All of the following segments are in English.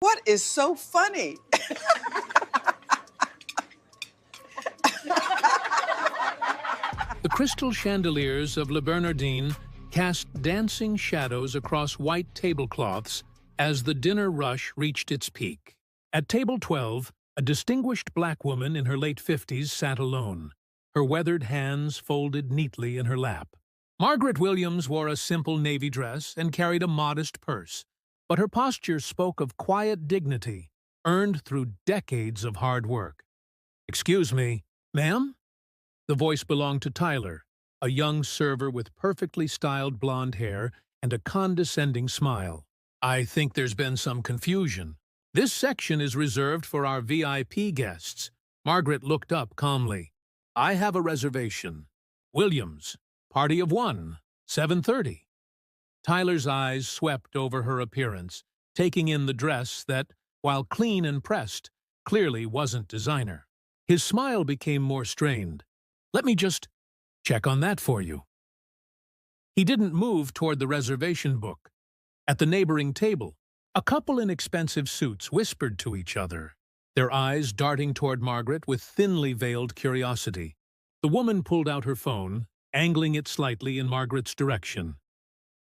What is so funny? The crystal chandeliers of Le Bernardin cast dancing shadows across white tablecloths as the dinner rush reached its peak. At table 12, a distinguished black woman in her late 50s sat alone, her weathered hands folded neatly in her lap. Margaret Williams wore a simple navy dress and carried a modest purse, but her posture spoke of quiet dignity, earned through decades of hard work. "Excuse me, ma'am?" The voice belonged to Tyler, a young server with perfectly styled blonde hair and a condescending smile. "I think there's been some confusion. This section is reserved for our VIP guests." Margaret looked up calmly. "I have a reservation. Williams, party of one, 7:30. Tyler's eyes swept over her appearance, taking in the dress that, while clean and pressed, clearly wasn't designer. His smile became more strained. "Let me just check on that for you." He didn't move toward the reservation book. At the neighboring table, a couple in expensive suits whispered to each other, their eyes darting toward Margaret with thinly veiled curiosity. The woman pulled out her phone, angling it slightly in Margaret's direction.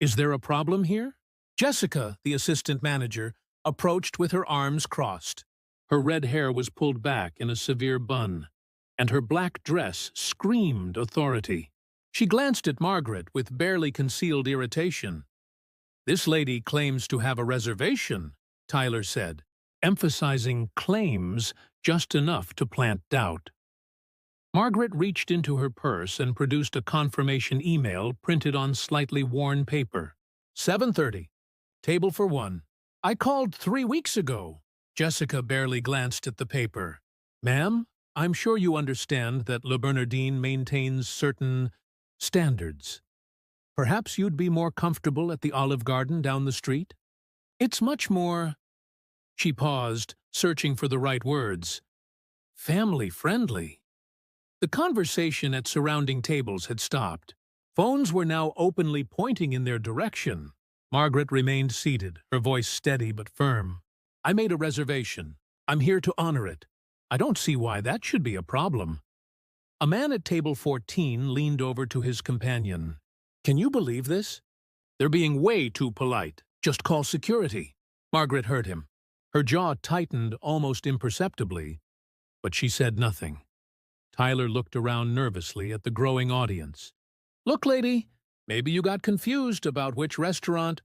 "Is there a problem here?" Jessica, the assistant manager, approached with her arms crossed. Her red hair was pulled back in a severe bun, and her black dress screamed authority. She glanced at Margaret with barely concealed irritation. "This lady claims to have a reservation," Tyler said, emphasizing claims just enough to plant doubt. Margaret reached into her purse and produced a confirmation email printed on slightly worn paper. 7:30. Table for one. "I called 3 weeks ago." Jessica barely glanced at the paper. "Ma'am, I'm sure you understand that Le Bernardin maintains certain standards. Perhaps you'd be more comfortable at the Olive Garden down the street? It's much more—" She paused, searching for the right words. "Family-friendly." The conversation at surrounding tables had stopped. Phones were now openly pointing in their direction. Margaret remained seated, her voice steady but firm. "I made a reservation. I'm here to honor it. I don't see why that should be a problem." A man at table 14 leaned over to his companion. "Can you believe this? They're being way too polite. Just call security." Margaret heard him. Her jaw tightened almost imperceptibly, but she said nothing. Tyler looked around nervously at the growing audience. "Look, lady, maybe you got confused about which restaurant—"